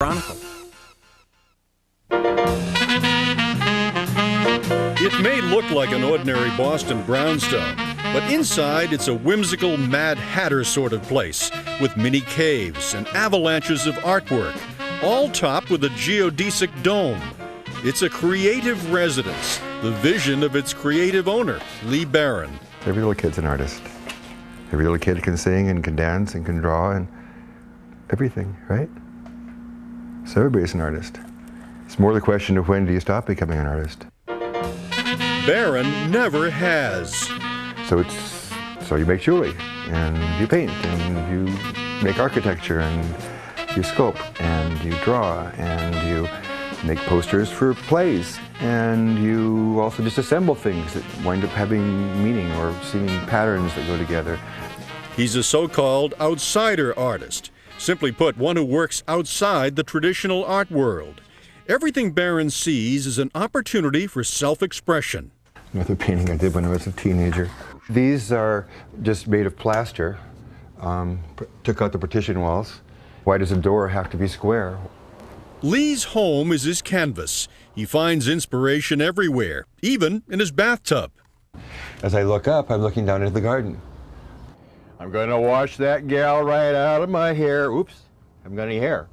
Chronicle. It may look like an ordinary Boston brownstone, but inside it's a whimsical Mad Hatter sort of place with mini caves and avalanches of artwork, all topped with a geodesic dome. It's a creative residence, the vision of its creative owner, Lee Barron. Every little kid's an artist. Every little kid can sing and can dance and can draw and everything, right? So everybody's an artist. It's more the question of when do you stop becoming an artist? Barron never has. So you make jewelry, and you paint, and you make architecture, and you sculpt, and you draw, and you make posters for plays, and you also just assemble things that wind up having meaning or seeing patterns that go together. He's a so-called outsider artist. Simply put, one who works outside the traditional art world. Everything Barron sees is an opportunity for self-expression. Another painting I did when I was a teenager. These are just made of plaster. Took out the partition walls. Why does a door have to be square? Lee's home is his canvas. He finds inspiration everywhere, even in his bathtub. As I look up, I'm looking down into the garden. I'm going to wash that gal right out of my hair. Oops, I haven't got any hair.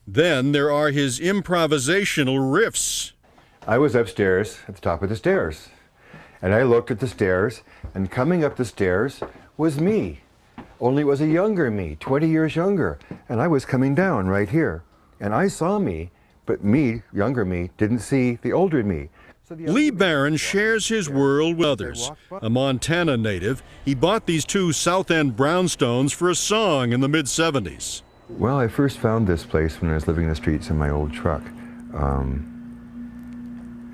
Then there are his improvisational riffs. I was upstairs at the top of the stairs, and I looked at the stairs, and coming up the stairs was me. Only it was a younger me, 20 years younger, and I was coming down right here. And I saw me, but me, younger me, didn't see the older me. Lee Barron shares his world with others. A Montana native, he bought these two South End brownstones for a song in the mid-'70s. Well, I first found this place when I was living in the streets in my old truck.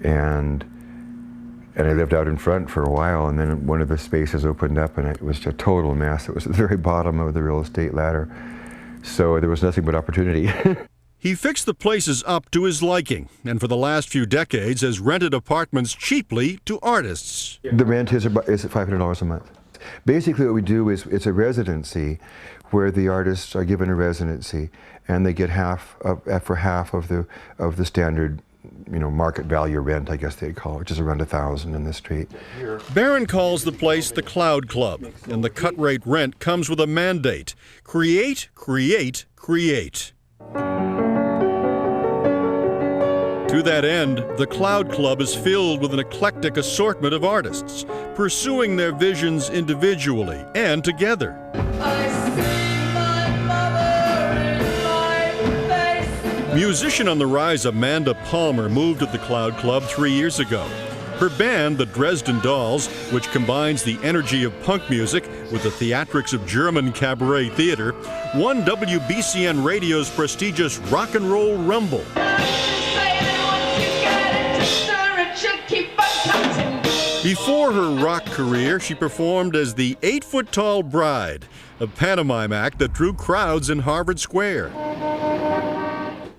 And I lived out in front for a while, and then one of the spaces opened up, and it was a total mess. It was at the very bottom of the real estate ladder. So there was nothing but opportunity. He fixed the places up to his liking, and for the last few decades has rented apartments cheaply to artists. The rent is $500 a month. Basically what we do is it's a residency where the artists are given a residency, and they get half of the standard, market value rent, I guess they'd call it, which is around $1,000 in this street. Barron calls the place the Cloud Club, and the cut rate rent comes with a mandate: create, create, create. To that end, the Cloud Club is filled with an eclectic assortment of artists, pursuing their visions individually and together. Musician on the rise Amanda Palmer moved to the Cloud Club 3 years ago. Her band, the Dresden Dolls, which combines the energy of punk music with the theatrics of German cabaret theater, won WBCN Radio's prestigious Rock and Roll Rumble. Before her rock career, she performed as the 8-foot-tall bride, a pantomime act that drew crowds in Harvard Square.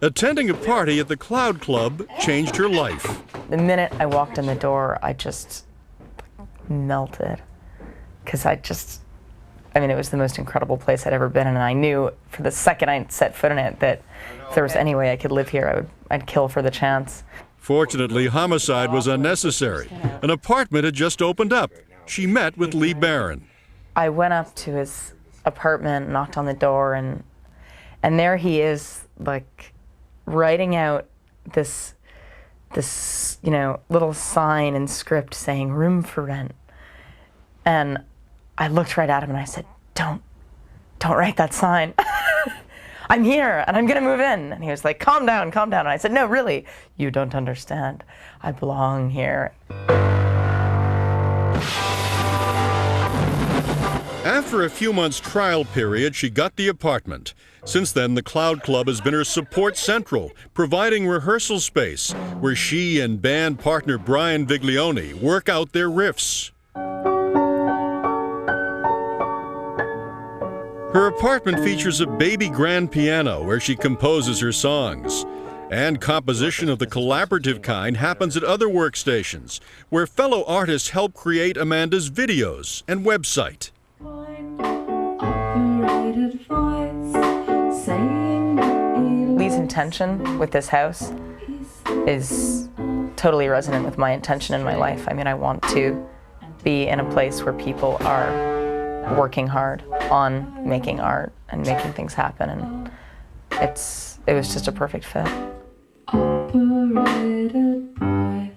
Attending a party at the Cloud Club changed her life. The minute I walked in the door, I just melted. Because it was the most incredible place I'd ever been in, and I knew for the second I set foot in it that if there was any way I could live here, I'd kill for the chance. Fortunately, homicide was unnecessary. An apartment had just opened up. She met with Lee Barron. I went up to his apartment, knocked on the door, and there he is, like, writing out this little sign in script saying room for rent. And I looked right at him and I said, don't write that sign. I'm here and I'm gonna move in. And he was like, calm down. And I said, no, really, you don't understand. I belong here. After a few months' trial period, she got the apartment. Since then, the Cloud Club has been her support central, providing rehearsal space where she and band partner Brian Viglione work out their riffs. Her apartment features a baby grand piano where she composes her songs. And composition of the collaborative kind happens at other workstations, where fellow artists help create Amanda's videos and website. Lee's intention with this house is totally resonant with my intention in my life. I mean, I want to be in a place where people are working hard on making art and making things happen, and it was just a perfect fit. Operated by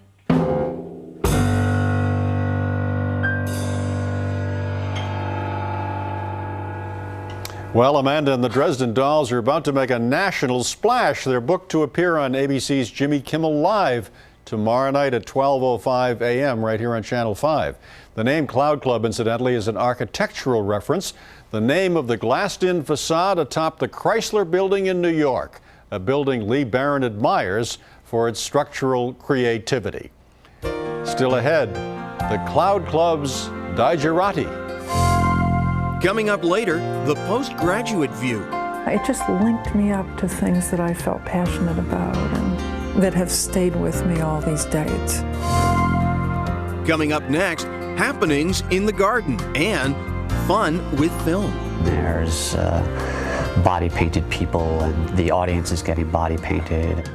Well, Amanda and the Dresden Dolls are about to make a national splash. They're booked to appear on ABC's Jimmy Kimmel Live tomorrow night at 12:05 a.m. right here on Channel 5. The name Cloud Club, incidentally, is an architectural reference. The name of the glassed-in facade atop the Chrysler Building in New York, a building Lee Barron admires for its structural creativity. Still ahead, the Cloud Club's Digerati. Coming up later, the postgraduate view. It just linked me up to things that I felt passionate about and that have stayed with me all these decades. Coming up next, happenings in the garden and fun with film. There's body painted people and the audience is getting body painted.